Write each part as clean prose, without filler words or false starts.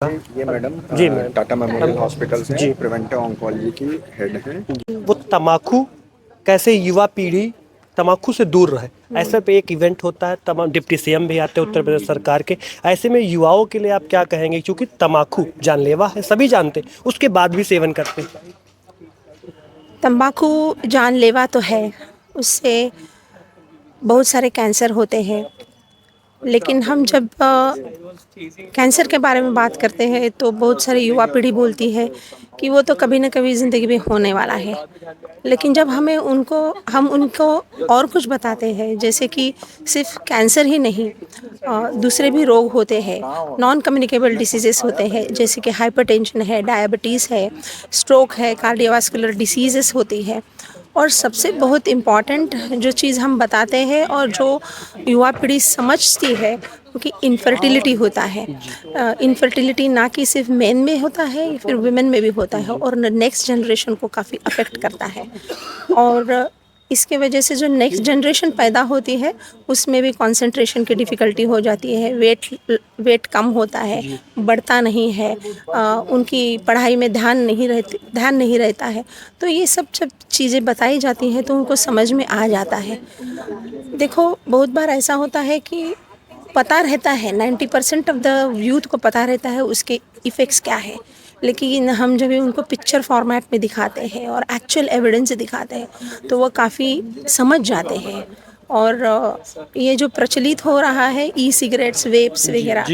ये मैडम जी ma'am. Tata memorial hospital से जी preventive oncology की हेड हैं। वो तम्बाकू कैसे युवा पीढ़ी तम्बाकू से दूर रहे, ऐसे पे एक इवेंट होता है। तमाम डिप्टी सीएम भी आते हैं उत्तर प्रदेश सरकार के। ऐसे में युवाओं के लिए आप क्या कहेंगे, क्योंकि तम्बाकू जानलेवा है, सभी जानते हैं, उसके बाद भी सेवन करते हैं। तंबाकू जानलेवा तो है, उससे बहुत सारे कैंसर होते हैं। लेकिन हम जब कैंसर के बारे में बात करते हैं तो बहुत सारी युवा पीढ़ी बोलती है कि वो तो कभी ना कभी ज़िंदगी में होने वाला है। लेकिन जब हम उनको और कुछ बताते हैं, जैसे कि सिर्फ कैंसर ही नहीं, दूसरे भी रोग होते हैं, नॉन कम्युनिकेबल डिसीजेस होते हैं, जैसे कि हाइपरटेंशन है, डायबिटीज़ है, स्ट्रोक है, कार्डियोवास्कुलर डिसीजेस होती है। और सबसे बहुत इम्पॉर्टेंट जो चीज़ हम बताते हैं और जो युवा पीढ़ी समझती है, क्योंकि इनफर्टिलिटी होता है। इनफर्टिलिटी ना कि सिर्फ मेन में होता है, फिर वुमेन में भी होता है और नेक्स्ट जनरेशन को काफ़ी अफेक्ट करता है। और इसके वजह से जो नेक्स्ट जनरेशन पैदा होती है उसमें भी कंसंट्रेशन की डिफ़िकल्टी हो जाती है, वेट कम होता है, बढ़ता नहीं है, उनकी पढ़ाई में ध्यान नहीं रहता है। तो ये सब जब चीज़ें बताई जाती हैं तो उनको समझ में आ जाता है। देखो, बहुत बार ऐसा होता है कि पता रहता है, 90% ऑफ द यूथ को पता रहता है उसके इफ़ेक्ट्स क्या है, लेकिन हम जब भी उनको पिक्चर फॉर्मेट में दिखाते हैं और एक्चुअल एविडेंस दिखाते हैं तो वो काफ़ी समझ जाते हैं। और ये जो प्रचलित हो रहा है ई सिगरेट्स, वेप्स वगैरह,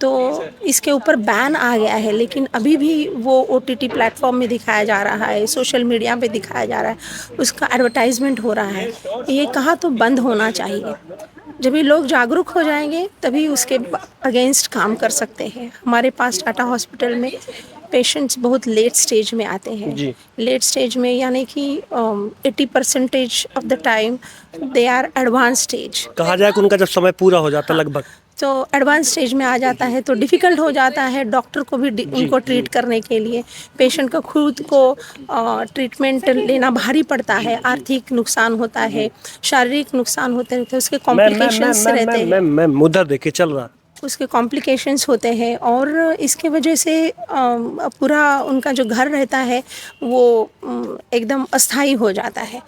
तो इसके ऊपर बैन आ गया है, लेकिन अभी भी वो ओटीटी प्लेटफॉर्म में दिखाया जा रहा है, सोशल मीडिया पे दिखाया जा रहा है, उसका एडवर्टाइजमेंट हो रहा है। ये कहाँ तो बंद होना चाहिए। जब भी लोग जागरूक हो जाएंगे तभी उसके अगेंस्ट काम कर सकते हैं। हमारे पास टाटा हॉस्पिटल में पेशेंट्स बहुत लेट स्टेज में आते हैं। लेट स्टेज में यानी कि 80% of the time they are advance stage. कहा जाए कि उनका जब समय पूरा हो जाता है लगभग, तो एडवांस स्टेज में आ जाता है तो डिफ़िकल्ट हो जाता है डॉक्टर को भी उनको ट्रीट करने के लिए। पेशेंट को खुद को ट्रीटमेंट लेना भारी पड़ता है, आर्थिक नुकसान होता है, शारीरिक नुकसान होते रहते हैं, उसके कॉम्प्लिकेशंस रहते हैं। मैम उधर देखिए चल रहा, उसके कॉम्प्लिकेशंस होते हैं और इसके वजह से पूरा उनका जो घर रहता है वो एकदम अस्थाई हो जाता है।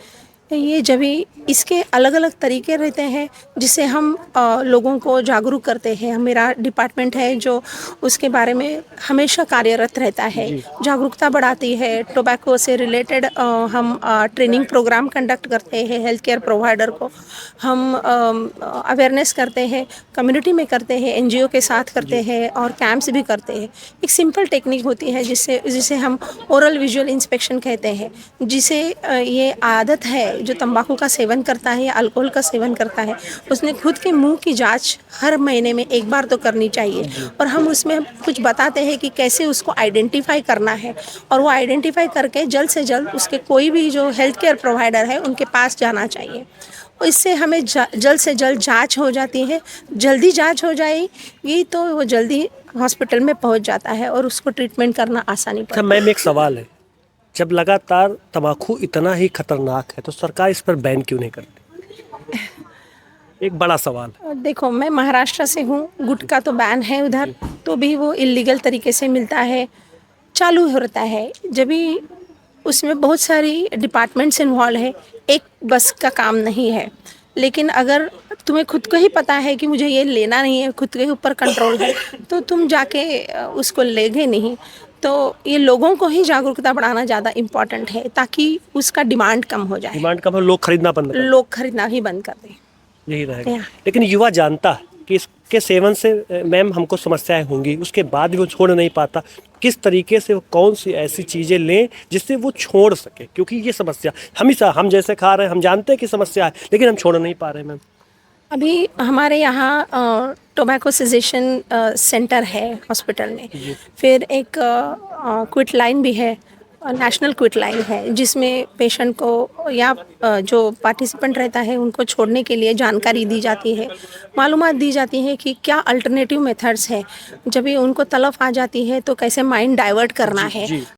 ये जब भी इसके अलग अलग तरीके रहते हैं जिससे हम लोगों को जागरूक करते हैं। मेरा डिपार्टमेंट है जो उसके बारे में हमेशा कार्यरत रहता है, जागरूकता बढ़ाती है। टोबैको से रिलेटेड हम ट्रेनिंग प्रोग्राम कंडक्ट करते हैं, हेल्थ केयर प्रोवाइडर को हम अवेयरनेस करते हैं, कम्युनिटी में करते हैं, एनजीओ के साथ करते हैं और कैंप्स भी करते हैं। एक सिंपल टेक्निक होती है जिसे हम ओरल विजुअल इंस्पेक्शन कहते हैं, जिसे ये आदत है जो तंबाकू का सेवन करता है या अल्कोहल का सेवन करता है, उसने खुद के मुंह की जांच हर महीने में एक बार तो करनी चाहिए। और हम उसमें कुछ बताते हैं कि कैसे उसको आइडेंटिफाई करना है और वो आइडेंटिफाई करके जल्द से जल्द उसके कोई भी जो हेल्थ केयर प्रोवाइडर है उनके पास जाना चाहिए। इससे हमें जल्द से जल्द जांच हो जाती है। जल्दी जांच हो जाएगी तो वो जल्दी हॉस्पिटल में पहुंच जाता है और उसको ट्रीटमेंट करना आसानी पड़ता है। मैम एक सवाल है, जब लगातार तम्बाकू इतना ही खतरनाक है तो सरकार इस पर बैन क्यों नहीं करती? एक बड़ा सवाल है। देखो, मैं महाराष्ट्र से हूँ, गुटखा तो बैन है उधर, तो भी वो इलीगल तरीके से मिलता है, चालू होता है। जब भी उसमें बहुत सारी डिपार्टमेंट्स इन्वॉल्व है, एक बस का काम नहीं है। लेकिन अगर तुम्हें खुद को ही पता है कि मुझे ये लेना नहीं है, खुद के ऊपर कंट्रोल है, तो तुम जाके उसको लेगे नहीं। तो ये लोगों को ही जागरूकता बढ़ाना ज़्यादा इम्पॉर्टेंट है ताकि उसका डिमांड कम हो जाए। डिमांड कम हो, लोग खरीदना बंद कर, लोग खरीदना ही बंद कर दें, यही रहेगा। लेकिन युवा जानता है कि इसके सेवन से मैम हमको समस्याएं होंगी, उसके बाद भी वो छोड़ नहीं पाता। किस तरीके से वो कौन सी ऐसी चीज़ें लें जिससे वो छोड़ सके, क्योंकि ये समस्या हमेशा हम जैसे खा रहे हैं, हम जानते हैं कि समस्या है लेकिन हम छोड़ नहीं पा रहे हैं। मैम अभी हमारे यहाँ टोबैको सेजेशन सेंटर है हॉस्पिटल में, फिर एक क्विट लाइन भी है, नेशनल क्विट लाइन है, जिसमें पेशेंट को या जो पार्टिसिपेंट रहता है उनको छोड़ने के लिए जानकारी दी जाती है, मालूमात दी जाती है कि क्या अल्टरनेटिव मेथड्स है। जब भी उनको तलब आ जाती है तो कैसे माइंड डाइवर्ट करना है,